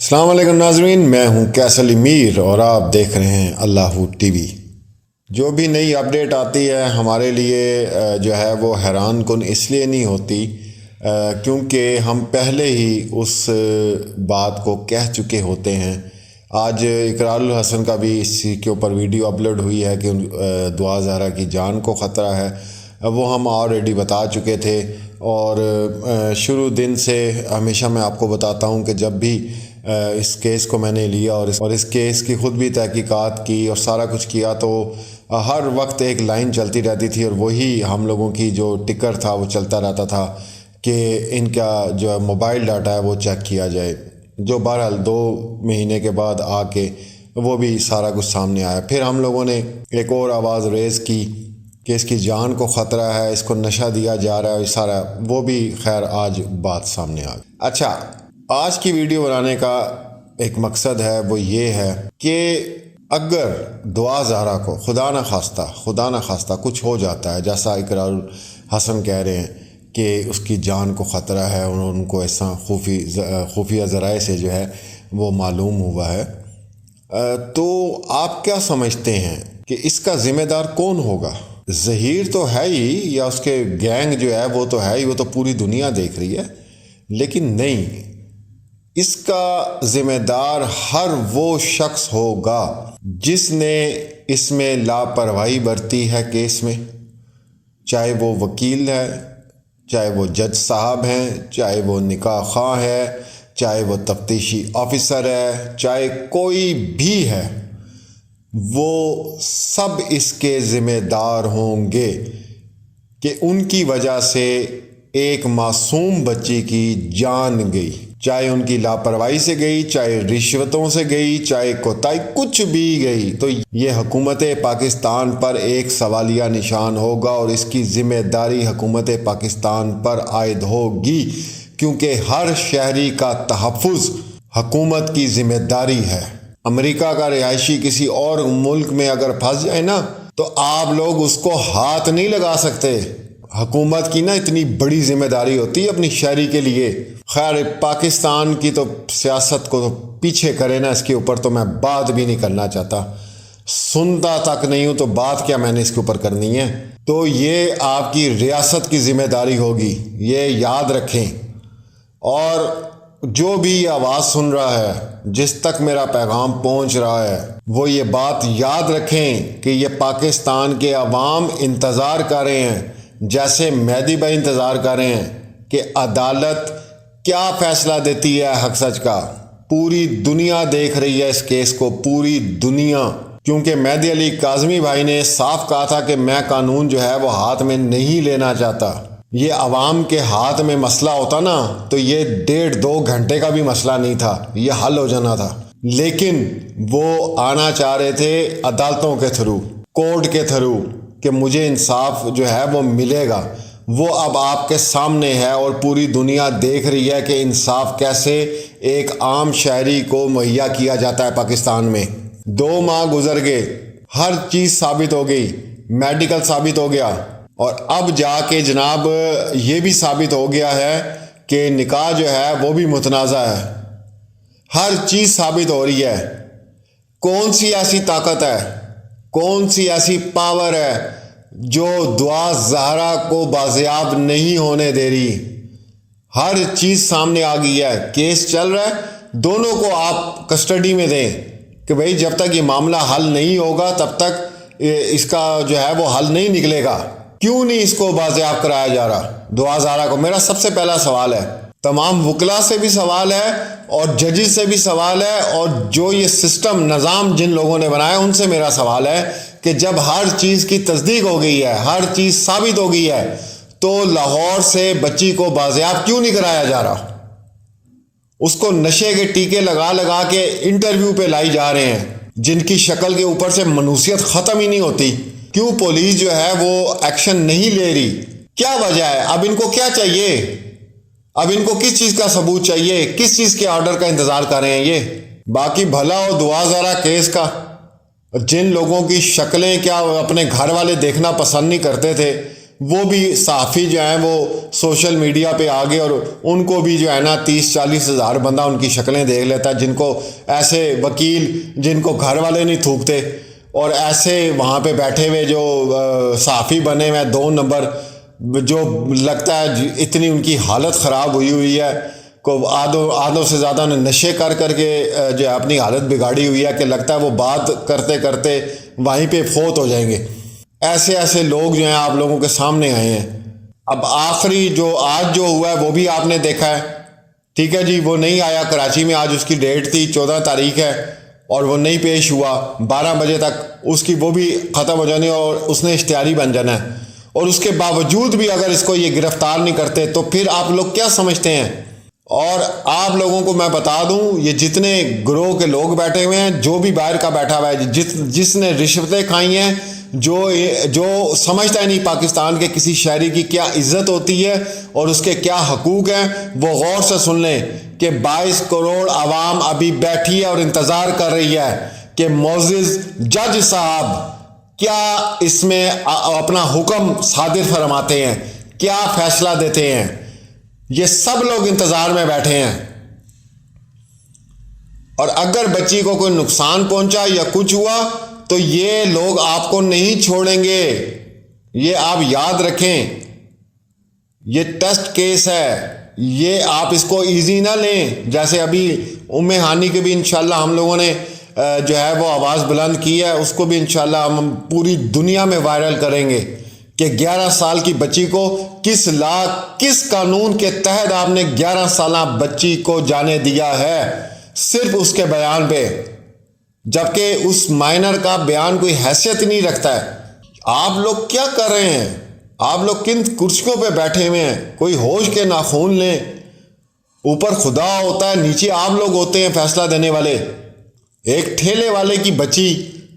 السلام علیکم ناظرین، میں ہوں کیسل میر اور آپ دیکھ رہے ہیں اللہ ٹی وی۔ جو بھی نئی اپڈیٹ آتی ہے ہمارے لیے جو ہے وہ حیران کن اس لیے نہیں ہوتی کیونکہ ہم پہلے ہی اس بات کو کہہ چکے ہوتے ہیں۔ آج اقرار الحسن کا بھی اسی کے اوپر ویڈیو اپلوڈ ہوئی ہے کہ دعا زہرا کی جان کو خطرہ ہے، وہ ہم آلریڈی بتا چکے تھے۔ اور شروع دن سے ہمیشہ میں آپ کو بتاتا ہوں کہ جب بھی اس کیس کو میں نے لیا اور اس کیس کی خود بھی تحقیقات کی اور سارا کچھ کیا، تو ہر وقت ایک لائن چلتی رہتی تھی اور وہی ہم لوگوں کی جو ٹکر تھا وہ چلتا رہتا تھا کہ ان کا جو موبائل ڈاٹا ہے وہ چیک کیا جائے، جو بہرحال 2 مہینے کے بعد آ کے وہ بھی سارا کچھ سامنے آیا۔ پھر ہم لوگوں نے ایک اور آواز ریز کی کہ اس کی جان کو خطرہ ہے، اس کو نشہ دیا جا رہا ہے، سارا وہ بھی خیر آج بات سامنے آ گئی۔ اچھا، آج کی ویڈیو بنانے کا ایک مقصد ہے، وہ یہ ہے کہ اگر دعا زہرا کو خدا نہ خواستہ کچھ ہو جاتا ہے، جیسا اقرار الحسن کہہ رہے ہیں کہ اس کی جان کو خطرہ ہے، ان کو ایسا خفیہ ذرائع سے جو ہے وہ معلوم ہوا ہے، تو آپ کیا سمجھتے ہیں کہ اس کا ذمہ دار کون ہوگا؟ ظہیر تو ہے ہی، یا اس کے گینگ جو ہے وہ تو ہے ہی، وہ تو پوری دنیا دیکھ رہی ہے، لیکن نہیں، اس کا ذمہ دار ہر وہ شخص ہوگا جس نے اس میں لاپرواہی برتی ہے کیس میں، چاہے وہ وکیل ہے، چاہے وہ جج صاحب ہیں، چاہے وہ نکاح خواہ ہے، چاہے وہ تفتیشی آفیسر ہے، چاہے کوئی بھی ہے، وہ سب اس کے ذمہ دار ہوں گے کہ ان کی وجہ سے ایک معصوم بچی کی جان گئی، چاہے ان کی لاپرواہی سے گئی، چاہے رشوتوں سے گئی، چاہے کوتاہی کچھ بھی گئی، تو یہ حکومت پاکستان پر ایک سوالیہ نشان ہوگا اور اس کی ذمہ داری حکومت پاکستان پر عائد ہوگی، کیونکہ ہر شہری کا تحفظ حکومت کی ذمہ داری ہے۔ امریکہ کا رہائشی کسی اور ملک میں اگر پھنس جائے نا، تو آپ لوگ اس کو ہاتھ نہیں لگا سکتے۔ حکومت کی نا اتنی بڑی ذمہ داری ہوتی ہے اپنی شہری کے لیے۔ خیر، پاکستان کی تو سیاست کو تو پیچھے کرے نا، اس کے اوپر تو میں بات بھی نہیں کرنا چاہتا، سنتا تک نہیں ہوں، تو بات کیا میں نے اس کے اوپر کرنی ہے۔ تو یہ آپ کی ریاست کی ذمہ داری ہوگی، یہ یاد رکھیں۔ اور جو بھی یہ آواز سن رہا ہے، جس تک میرا پیغام پہنچ رہا ہے، وہ یہ بات یاد رکھیں کہ یہ پاکستان کے عوام انتظار کر رہے ہیں، جیسے مہدی بھائی انتظار کر رہے ہیں کہ عدالت کیا فیصلہ دیتی ہے حق سچ کا۔ پوری دنیا دیکھ رہی ہے اس کیس کو، پوری دنیا، کیونکہ مہدی علی کاظمی بھائی نے صاف کہا تھا کہ میں قانون جو ہے وہ ہاتھ میں نہیں لینا چاہتا۔ یہ عوام کے ہاتھ میں مسئلہ ہوتا نا تو یہ 1.5-2 گھنٹے کا بھی مسئلہ نہیں تھا، یہ حل ہو جانا تھا، لیکن وہ آنا چاہ رہے تھے عدالتوں کے تھرو، کورٹ کے تھرو، کہ مجھے انصاف جو ہے وہ ملے گا۔ وہ اب آپ کے سامنے ہے اور پوری دنیا دیکھ رہی ہے کہ انصاف کیسے ایک عام شہری کو مہیا کیا جاتا ہے پاکستان میں۔ 2 ماہ گزر گئے، ہر چیز ثابت ہو گئی، میڈیکل ثابت ہو گیا، اور اب جا کے جناب یہ بھی ثابت ہو گیا ہے کہ نکاح جو ہے وہ بھی متنازع ہے۔ ہر چیز ثابت ہو رہی ہے۔ کون سی ایسی طاقت ہے، کون سی ایسی پاور ہے جو دعا زہرا کو بازیاب نہیں ہونے دے رہی؟ ہر چیز سامنے آ گئی ہے، کیس چل رہا ہے، دونوں کو آپ کسٹڈی میں دیں کہ بھئی جب تک یہ معاملہ حل نہیں ہوگا تب تک اس کا جو ہے وہ حل نہیں نکلے گا۔ کیوں نہیں اس کو بازیاب کرایا جا رہا دعا زہرا کو؟ میرا سب سے پہلا سوال ہے، تمام وکلاء سے بھی سوال ہے اور ججز سے بھی سوال ہے، اور جو یہ سسٹم نظام جن لوگوں نے بنایا ان سے میرا سوال ہے کہ جب ہر چیز کی تصدیق ہو گئی ہے، ہر چیز ثابت ہو گئی ہے، تو لاہور سے بچی کو بازیاب کیوں نہیں کرایا جا رہا؟ اس کو نشے کے ٹیکے لگا لگا کے انٹرویو پہ لائی جا رہے ہیں، جن کی شکل کے اوپر سے منوسیت ختم ہی نہیں ہوتی۔ کیوں پولیس جو ہے وہ ایکشن نہیں لے رہی؟ کیا وجہ ہے؟ اب ان کو کیا چاہیے؟ اب ان کو کس چیز کا ثبوت چاہیے؟ کس چیز کے آرڈر کا انتظار کر رہے ہیں یہ؟ باقی بھلا ہو دعا زہرا کیس کا، جن لوگوں کی شکلیں کیا اپنے گھر والے دیکھنا پسند نہیں کرتے تھے، وہ بھی صحافی جو ہیں وہ سوشل میڈیا پہ آ گئے اور ان کو بھی جو ہے نا 30-40 ہزار بندہ ان کی شکلیں دیکھ لیتا ہے، جن کو ایسے وکیل جن کو گھر والے نہیں تھوکتے، اور ایسے وہاں پہ بیٹھے ہوئے جو صحافی بنے ہوئے 2 نمبر، جو لگتا ہے اتنی ان کی حالت خراب ہوئی ہے کو آدھوں سے زیادہ نے نشے کر کے جو ہے اپنی حالت بگاڑی ہوئی ہے کہ لگتا ہے وہ بات کرتے کرتے وہیں پہ فوت ہو جائیں گے۔ ایسے لوگ جو ہیں آپ لوگوں کے سامنے آئے ہیں۔ اب آخری جو آج جو ہوا ہے وہ بھی آپ نے دیکھا ہے، ٹھیک ہے جی، وہ نہیں آیا کراچی میں، آج اس کی ڈیٹ تھی 14 تاریخ ہے اور وہ نہیں پیش ہوا، 12 بجے تک اس کی وہ بھی ختم ہو جانی اور اس نے اشتہاری بن جانا ہے، اور اس کے باوجود بھی اگر اس کو یہ گرفتار نہیں کرتے تو پھر آپ لوگ کیا سمجھتے ہیں؟ اور آپ لوگوں کو میں بتا دوں، یہ جتنے گروہ کے لوگ بیٹھے ہوئے ہیں، جو بھی باہر کا بیٹھا ہوا ہے، جس نے رشوتیں کھائی ہیں، جو سمجھتا ہے نہیں پاکستان کے کسی شہری کی کیا عزت ہوتی ہے اور اس کے کیا حقوق ہیں، وہ غور سے سن لیں کہ 22 کروڑ عوام ابھی بیٹھی ہے اور انتظار کر رہی ہے کہ معزز جج صاحب کیا اس میں اپنا حکم صادر فرماتے ہیں، کیا فیصلہ دیتے ہیں۔ یہ سب لوگ انتظار میں بیٹھے ہیں، اور اگر بچی کو کوئی نقصان پہنچا یا کچھ ہوا تو یہ لوگ آپ کو نہیں چھوڑیں گے، یہ آپ یاد رکھیں۔ یہ ٹیسٹ کیس ہے، یہ آپ اس کو ایزی نہ لیں۔ جیسے ابھی ام ہانی کے بھی انشاءاللہ ہم لوگوں نے جو ہے وہ آواز بلند کی ہے، اس کو بھی انشاءاللہ ہم پوری دنیا میں وائرل کریں گے کہ 11 سال کی بچی کو کس قانون کے تحت آپ نے 11 سالہ بچی کو جانے دیا ہے، صرف اس کے بیان پہ، جبکہ اس مائنر کا بیان کوئی حیثیت نہیں رکھتا ہے۔ آپ لوگ کیا کر رہے ہیں؟ آپ لوگ کن کرسیوں پہ بیٹھے ہوئے ہیں؟ کوئی ہوش کے ناخون لیں۔ اوپر خدا ہوتا ہے، نیچے آپ لوگ ہوتے ہیں فیصلہ دینے والے۔ ایک ٹھیلے والے کی بچی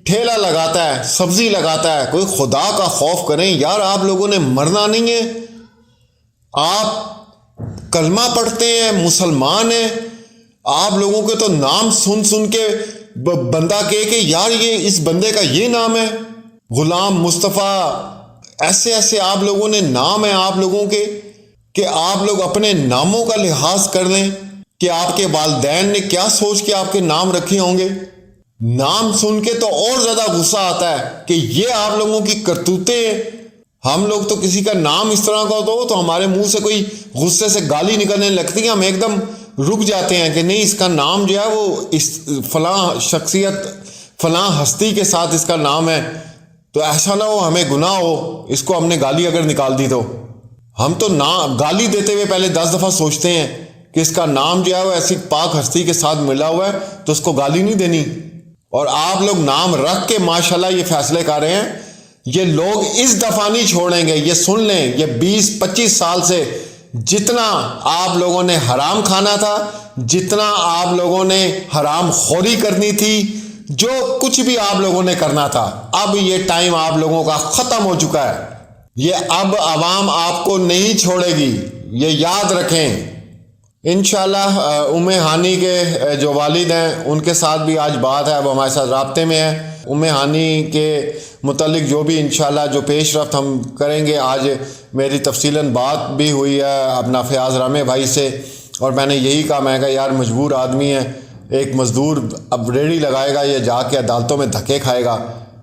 ٹھیلا لگاتا ہے، سبزی لگاتا ہے، کوئی خدا کا خوف کریں یار، آپ لوگوں نے مرنا نہیں ہے؟ آپ کلمہ پڑھتے ہیں، مسلمان ہیں، آپ لوگوں کے تو نام سن کے بندہ کہ یار یہ اس بندے کا یہ نام ہے، غلام مصطفیٰ، ایسے آپ لوگوں نے نام ہیں آپ لوگوں کے کہ آپ لوگ اپنے ناموں کا لحاظ کر لیں کہ آپ کے والدین نے کیا سوچ کے آپ کے نام رکھے ہوں گے۔ نام سن کے تو اور زیادہ غصہ آتا ہے کہ یہ آپ لوگوں کی کرتوتیں ہیں۔ ہم لوگ تو کسی کا نام اس طرح کا ہو تو ہمارے منہ سے کوئی غصے سے گالی نکلنے لگتی ہے، ہم ایک دم رک جاتے ہیں کہ نہیں، اس کا نام جو ہے وہ اس فلاں شخصیت فلاں ہستی کے ساتھ اس کا نام ہے، تو ایسا نہ ہو ہمیں گناہ ہو اس کو ہم نے گالی اگر نکال دی تو۔ ہم تو گالی دیتے ہوئے پہلے 10 دفعہ سوچتے ہیں کہ اس کا نام جو ہے وہ ایسی پاک ہستی کے ساتھ ملا ہوا ہے تو اس کو گالی نہیں دینی، اور آپ لوگ نام رکھ کے ماشاءاللہ یہ فیصلے کر رہے ہیں۔ یہ لوگ اس دفعہ نہیں چھوڑیں گے، یہ سن لیں، یہ 20-25 سال سے جتنا آپ لوگوں نے حرام کھانا تھا، جتنا آپ لوگوں نے حرام خوری کرنی تھی، جو کچھ بھی آپ لوگوں نے کرنا تھا، اب یہ ٹائم آپ لوگوں کا ختم ہو چکا ہے۔ یہ اب عوام آپ کو نہیں چھوڑے گی، یہ یاد رکھیں۔ انشاءاللہ ام ہانی کے جو والد ہیں ان کے ساتھ بھی آج بات ہے، وہ ہمارے ساتھ رابطے میں ہیں۔ ام ہانی کے متعلق جو بھی انشاءاللہ جو پیش رفت ہم کریں گے، آج میری تفصیلاً بات بھی ہوئی ہے اپنا فیاض رامے بھائی سے، اور میں نے یہی کہا، میں کہا یار مجبور آدمی ہے، ایک مزدور اب ریڑھی لگائے گا، یہ جا کے عدالتوں میں دھکے کھائے گا،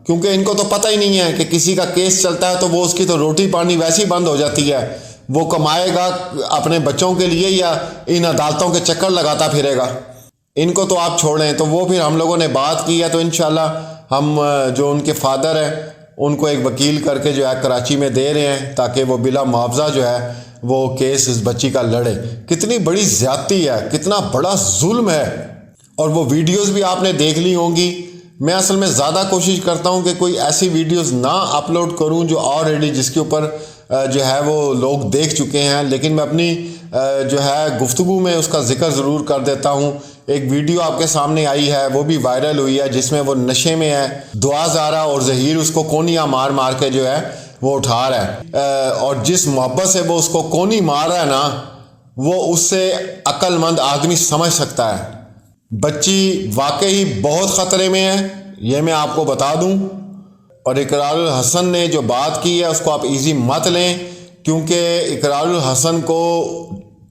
کیونکہ ان کو تو پتہ ہی نہیں ہے کہ کسی کا کیس چلتا ہے تو وہ اس کی تو روٹی پانی ویسے ہی بند ہو جاتی ہے، وہ کمائے گا اپنے بچوں کے لیے یا ان عدالتوں کے چکر لگاتا پھرے گا۔ ان کو تو آپ چھوڑیں۔ تو وہ پھر ہم لوگوں نے بات کی ہے، تو انشاءاللہ ہم جو ان کے فادر ہیں ان کو ایک وکیل کر کے جو ہے کراچی میں دے رہے ہیں تاکہ وہ بلا معاوضہ جو ہے وہ کیس اس بچی کا لڑے۔ کتنی بڑی زیادتی ہے، کتنا بڑا ظلم ہے، اور وہ ویڈیوز بھی آپ نے دیکھ لی ہوں گی۔ میں اصل میں زیادہ کوشش کرتا ہوں کہ کوئی ایسی ویڈیوز نہ اپلوڈ کروں جو آلریڈی جس کے اوپر جو ہے وہ لوگ دیکھ چکے ہیں، لیکن میں اپنی جو ہے گفتگو میں اس کا ذکر ضرور کر دیتا ہوں۔ ایک ویڈیو آپ کے سامنے آئی ہے، وہ بھی وائرل ہوئی ہے، جس میں وہ نشے میں ہے، دعا زارا اور ظہیر اس کو کونیاں مار مار کے جو ہے وہ اٹھا رہا ہے، اور جس محبت سے وہ اس کو کونی مار رہا ہے نا، وہ اس سے عقل مند آدمی سمجھ سکتا ہے۔ بچی واقعی بہت خطرے میں ہے، یہ میں آپ کو بتا دوں۔ اور اقرار الحسن نے جو بات کی ہے اس کو آپ ایزی مت لیں، کیونکہ اقرار الحسن کو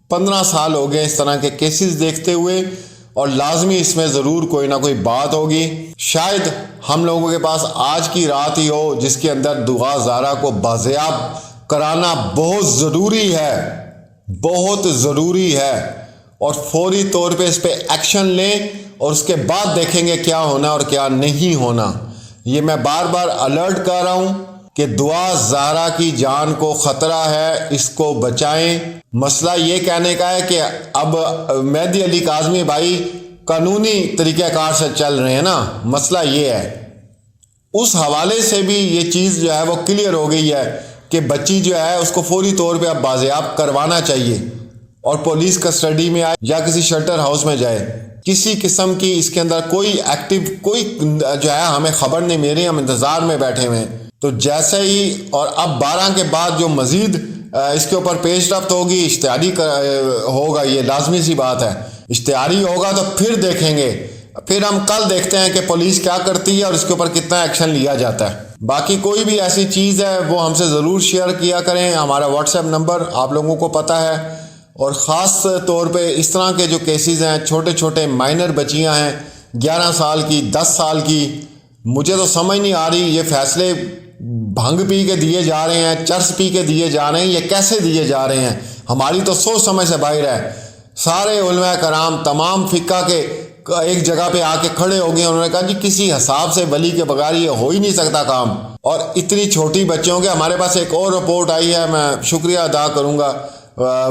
15 سال ہو گئے اس طرح کے کیسز دیکھتے ہوئے، اور لازمی اس میں ضرور کوئی نہ کوئی بات ہوگی۔ شاید ہم لوگوں کے پاس آج کی رات ہی ہو جس کے اندر دعا زارا کو بازیاب کرانا بہت ضروری ہے، بہت ضروری ہے، اور فوری طور پہ اس پہ ایکشن لیں، اور اس کے بعد دیکھیں گے کیا ہونا اور کیا نہیں ہونا۔ یہ میں بار بار الرٹ کر رہا ہوں کہ دعا زارا کی جان کو خطرہ ہے، اس کو بچائیں۔ مسئلہ یہ کہنے کا ہے کہ اب مہدی علی کاظمی بھائی قانونی طریقہ کار سے چل رہے ہیں نا، مسئلہ یہ ہے۔ اس حوالے سے بھی یہ چیز جو ہے وہ کلیئر ہو گئی ہے کہ بچی جو ہے اس کو فوری طور پہ اب بازیاب کروانا چاہیے، اور پولیس کسٹڈی میں آئے یا کسی شیلٹر ہاؤس میں جائے۔ کسی قسم کی اس کے اندر کوئی ایکٹیو کوئی جو ہے ہمیں خبر نہیں مل رہی، ہم انتظار میں بیٹھے ہوئے ہیں۔ تو جیسے ہی، اور اب 12 کے بعد جو مزید اس کے اوپر پیش رفت ہوگی، اشتہاری ہوگا، یہ لازمی سی بات ہے۔ اشتہاری ہوگا تو پھر دیکھیں گے، پھر ہم کل دیکھتے ہیں کہ پولیس کیا کرتی ہے اور اس کے اوپر کتنا ایکشن لیا جاتا ہے۔ باقی کوئی بھی ایسی چیز ہے وہ ہم سے ضرور شیئر کیا کریں۔ ہمارا واٹس ایپ نمبر آپ لوگوں کو پتہ ہے، اور خاص طور پہ اس طرح کے جو کیسز ہیں، چھوٹے چھوٹے مائنر بچیاں ہیں، 11 سال کی، 10 سال کی، مجھے تو سمجھ نہیں آ رہی یہ فیصلے بھنگ پی کے دیے جا رہے ہیں، چرس پی کے دیے جا رہے ہیں، یہ کیسے دیے جا رہے ہیں؟ ہماری تو سوچ سمجھ سے باہر ہے۔ سارے علماء کرام، تمام فقہ کے ایک جگہ پہ آ کے کھڑے ہو گئے، انہوں نے کہا جی کسی حساب سے ولی کے بغیر یہ ہو ہی نہیں سکتا کام۔ اور اتنی چھوٹی بچیوں کے، ہمارے پاس ایک اور رپورٹ آئی ہے، میں شکریہ ادا کروں گا،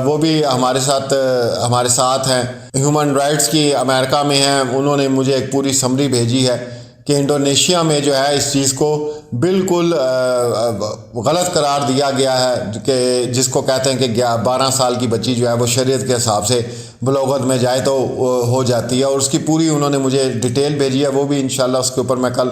وہ بھی ہمارے ساتھ ہیں، ہیومن رائٹس کی، امریکہ میں ہیں، انہوں نے مجھے ایک پوری سمری بھیجی ہے کہ انڈونیشیا میں جو ہے اس چیز کو بالکل غلط قرار دیا گیا ہے، کہ جس کو کہتے ہیں کہ 12 سال کی بچی جو ہے وہ شریعت کے حساب سے بلوغت میں جائے تو ہو جاتی ہے، اور اس کی پوری انہوں نے مجھے ڈیٹیل بھیجی ہے۔ وہ بھی انشاءاللہ اس کے اوپر میں کل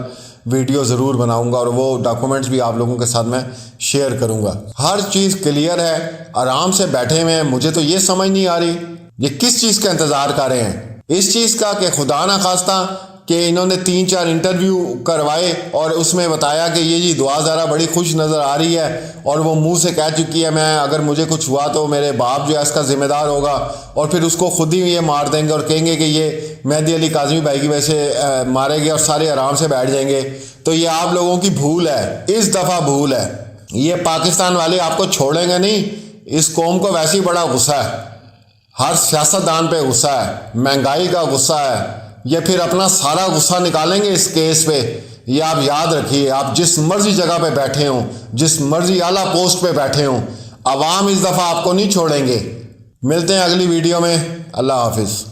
ویڈیو ضرور بناؤں گا، اور وہ ڈاکومنٹس بھی آپ لوگوں کے ساتھ میں شیئر کروں گا۔ ہر چیز کلیئر ہے، آرام سے بیٹھے ہوئے ہیں۔ مجھے تو یہ سمجھ نہیں آ رہی یہ کس چیز کا انتظار کر رہے ہیں، اس چیز کا کہ خدا نہ خواستہ کہ انہوں نے 3-4 انٹرویو کروائے اور اس میں بتایا کہ یہ جی دعا زارا بڑی خوش نظر آ رہی ہے، اور وہ منہ سے کہہ چکی ہے میں اگر مجھے کچھ ہوا تو میرے باپ جو ہے اس کا ذمہ دار ہوگا، اور پھر اس کو خود ہی یہ مار دیں گے اور کہیں گے کہ یہ مہدی علی کاظمی بھائی کی وجہ سے مارے گے، اور سارے آرام سے بیٹھ جائیں گے۔ تو یہ آپ لوگوں کی بھول ہے، اس دفعہ بھول ہے۔ یہ پاکستان والے آپ کو چھوڑیں گے نہیں، اس قوم کو ویسے ہی بڑا غصہ ہے، ہر سیاستدان پہ غصہ ہے، مہنگائی کا غصہ ہے، یہ پھر اپنا سارا غصہ نکالیں گے اس کیس پہ۔ یہ آپ یاد رکھیے، آپ جس مرضی جگہ پہ بیٹھے ہوں، جس مرضی اعلیٰ پوسٹ پہ بیٹھے ہوں، عوام اس دفعہ آپ کو نہیں چھوڑیں گے۔ ملتے ہیں اگلی ویڈیو میں، اللہ حافظ۔